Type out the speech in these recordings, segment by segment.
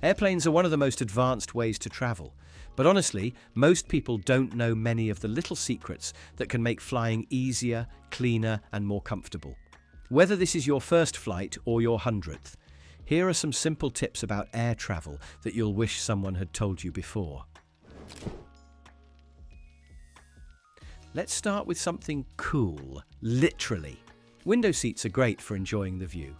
Airplanes are one of the most advanced ways to travel, but honestly, most people don't know many of the little secrets that can make flying easier, cleaner, and more comfortable. Whether this is your first flight or your 100th, here are some simple tips about air travel that you'll wish someone had told you before. Let's start with something cool, literally. Window seats are great for enjoying the view,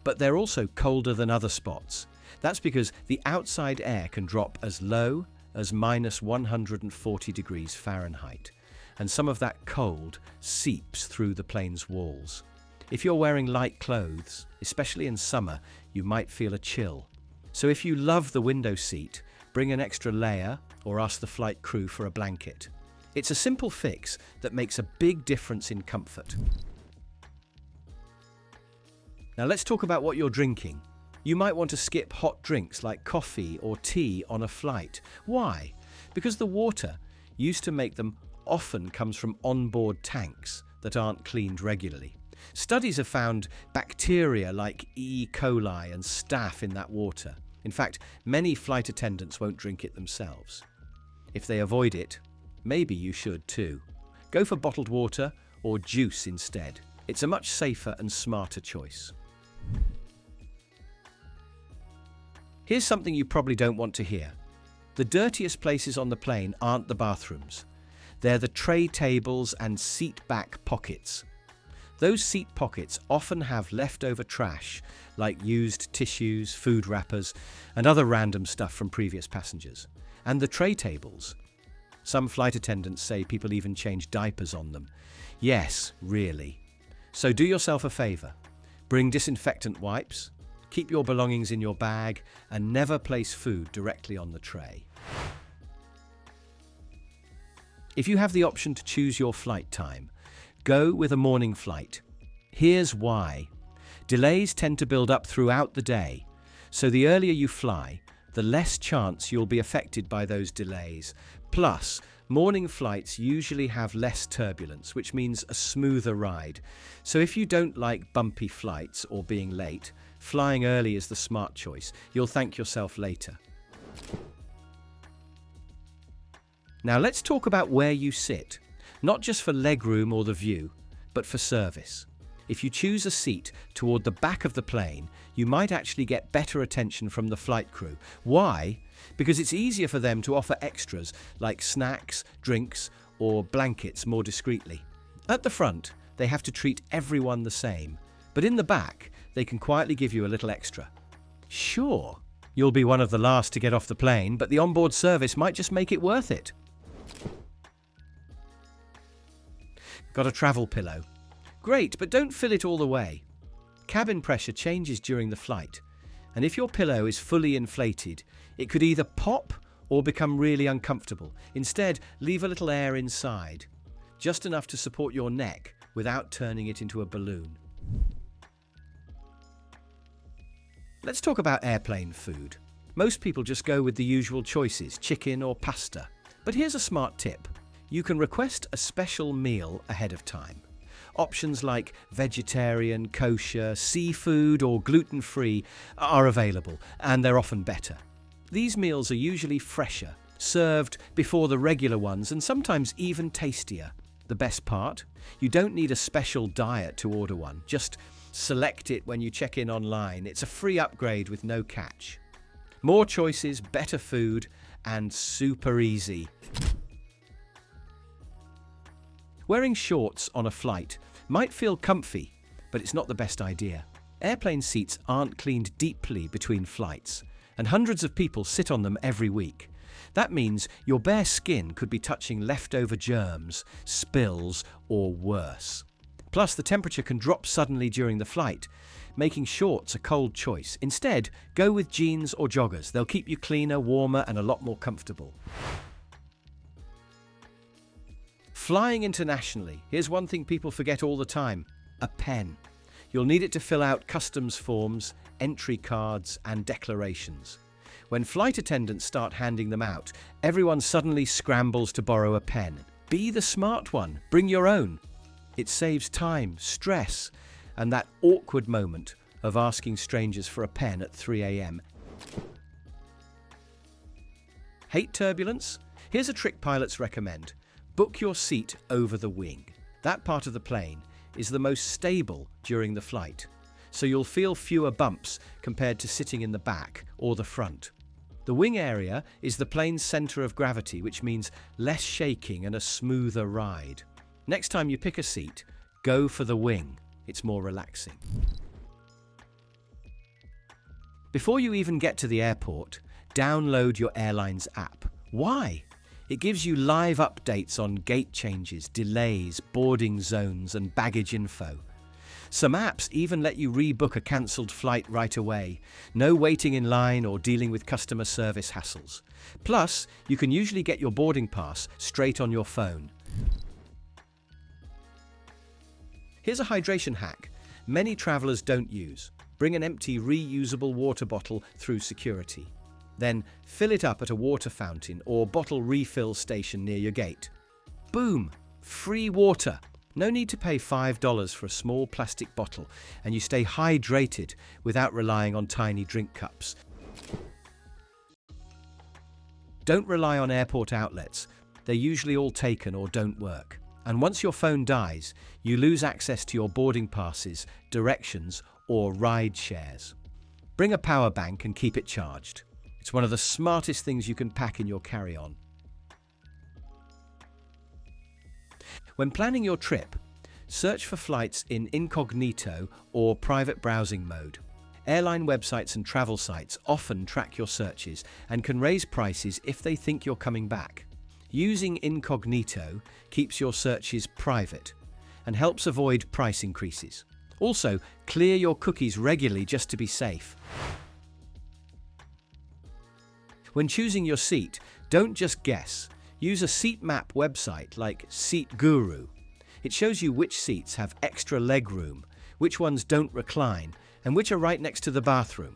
but they're also colder than other spots. That's because the outside air can drop as low as minus 140 degrees Fahrenheit, and some of that cold seeps through the plane's walls. If you're wearing light clothes, especially in summer, you might feel a chill. So if you love the window seat, bring an extra layer or ask the flight crew for a blanket. It's a simple fix that makes a big difference in comfort. Now let's talk about what you're drinking. You might want to skip hot drinks like coffee or tea on a flight. Why? Because the water used to make them often comes from onboard tanks that aren't cleaned regularly. Studies have found bacteria like E. coli and staph in that water. In fact, many flight attendants won't drink it themselves. If they avoid it, maybe you should too. Go for bottled water or juice instead. It's a much safer and smarter choice. Here's something you probably don't want to hear. The dirtiest places on the plane aren't the bathrooms. They're the tray tables and seat back pockets. Those seat pockets often have leftover trash like used tissues, food wrappers, and other random stuff from previous passengers. And the tray tables. Some flight attendants say people even change diapers on them. Yes, really. So do yourself a favor. Bring disinfectant wipes, keep your belongings in your bag, and never place food directly on the tray. If you have the option to choose your flight time, go with a morning flight. Here's why. Delays tend to build up throughout the day, so the earlier you fly, the less chance you'll be affected by those delays. Plus, morning flights usually have less turbulence, which means a smoother ride. So if you don't like bumpy flights or being late, flying early is the smart choice. You'll thank yourself later. Now let's talk about where you sit, not just for legroom or the view, but for service. If you choose a seat toward the back of the plane, you might actually get better attention from the flight crew. Why? Because it's easier for them to offer extras like snacks, drinks, or blankets more discreetly. At the front, they have to treat everyone the same, but in the back, they can quietly give you a little extra. Sure, you'll be one of the last to get off the plane, but the onboard service might just make it worth it. Got a travel pillow? Great, but don't fill it all the way. Cabin pressure changes during the flight, and if your pillow is fully inflated, it could either pop or become really uncomfortable. Instead, leave a little air inside, just enough to support your neck without turning it into a balloon. Let's talk about airplane food. Most people just go with the usual choices, chicken or pasta. But here's a smart tip. You can request a special meal ahead of time. Options like vegetarian, kosher, seafood, or gluten-free are available, and they're often better. These meals are usually fresher, served before the regular ones, and sometimes even tastier. The best part? You don't need a special diet to order one. Just select it when you check in online. It's a free upgrade with no catch. More choices, better food, and super easy. Wearing shorts on a flight might feel comfy, but it's not the best idea. Airplane seats aren't cleaned deeply between flights, and hundreds of people sit on them every week. That means your bare skin could be touching leftover germs, spills, or worse. Plus, the temperature can drop suddenly during the flight, making shorts a cold choice. Instead, go with jeans or joggers. They'll keep you cleaner, warmer, and a lot more comfortable. Flying internationally, here's one thing people forget all the time: a pen. You'll need it to fill out customs forms, entry cards, and declarations. When flight attendants start handing them out, everyone suddenly scrambles to borrow a pen. Be the smart one. Bring your own. It saves time, stress, and that awkward moment of asking strangers for a pen at 3 a.m. Hate turbulence? Here's a trick pilots recommend. Book your seat over the wing. That part of the plane is the most stable during the flight, so you'll feel fewer bumps compared to sitting in the back or the front. The wing area is the plane's center of gravity, which means less shaking and a smoother ride. Next time you pick a seat, go for the wing. It's more relaxing. Before you even get to the airport, download your airline's app. Why? It gives you live updates on gate changes, delays, boarding zones, and baggage info. Some apps even let you rebook a cancelled flight right away. No waiting in line or dealing with customer service hassles. Plus, you can usually get your boarding pass straight on your phone. Here's a hydration hack many travelers don't use. Bring an empty reusable water bottle through security. Then fill it up at a water fountain or bottle refill station near your gate. Boom! Free water! No need to pay $5 for a small plastic bottle, and you stay hydrated without relying on tiny drink cups. Don't rely on airport outlets. They're usually all taken or don't work. And once your phone dies, you lose access to your boarding passes, directions, or ride shares. Bring a power bank and keep it charged. It's one of the smartest things you can pack in your carry-on. When planning your trip, search for flights in Incognito or private browsing mode. Airline websites and travel sites often track your searches and can raise prices if they think you're coming back. Using Incognito keeps your searches private and helps avoid price increases. Also, clear your cookies regularly just to be safe. When choosing your seat, don't just guess. Use a seat map website like SeatGuru. It shows you which seats have extra leg room, which ones don't recline, and which are right next to the bathroom.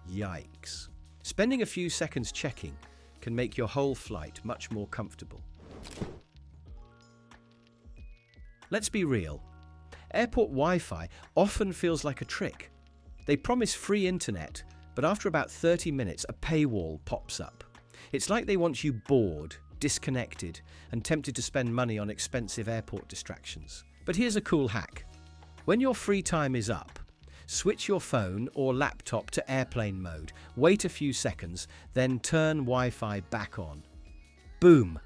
Yikes. Spending a few seconds checking can make your whole flight much more comfortable. Let's be real. Airport Wi-Fi often feels like a trick. They promise free internet, but after about 30 minutes, a paywall pops up. It's like they want you bored, disconnected, and tempted to spend money on expensive airport distractions. But here's a cool hack. When your free time is up, switch your phone or laptop to airplane mode, wait a few seconds, then turn Wi-Fi back on. Boom!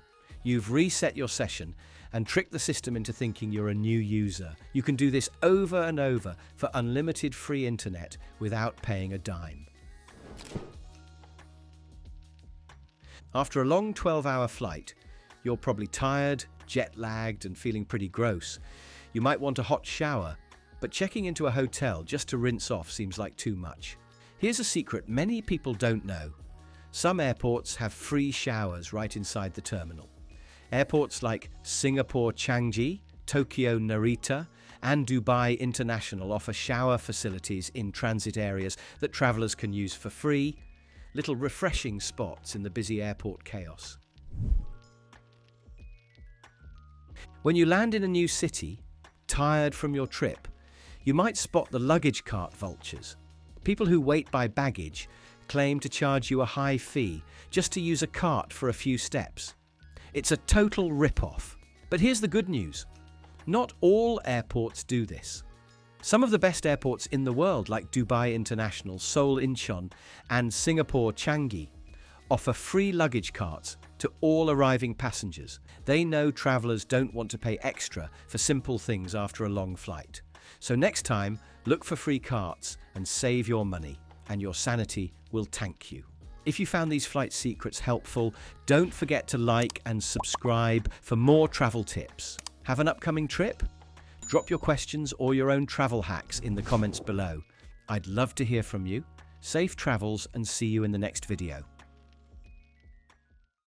You've reset your session and tricked the system into thinking you're a new user. You can do this over and over for unlimited free internet without paying a dime. After a long 12-hour flight, you're probably tired, jet-lagged, and feeling pretty gross. You might want a hot shower, but checking into a hotel just to rinse off seems like too much. Here's a secret many people don't know. Some airports have free showers right inside the terminal. Airports like Singapore Changi, Tokyo Narita, and Dubai International offer shower facilities in transit areas that travelers can use for free, little refreshing spots in the busy airport chaos. When you land in a new city, tired from your trip, you might spot the luggage cart vultures. People who wait by baggage claim to charge you a high fee just to use a cart for a few steps. It's a total rip-off. But here's the good news. Not all airports do this. Some of the best airports in the world, like Dubai International, Seoul Incheon, and Singapore Changi, offer free luggage carts to all arriving passengers. They know travelers don't want to pay extra for simple things after a long flight. So next time, look for free carts and save your money, and your sanity will thank you. If you found these flight secrets helpful, don't forget to like and subscribe for more travel tips. Have an upcoming trip? Drop your questions or your own travel hacks in the comments below. I'd love to hear from you. Safe travels and see you in the next video.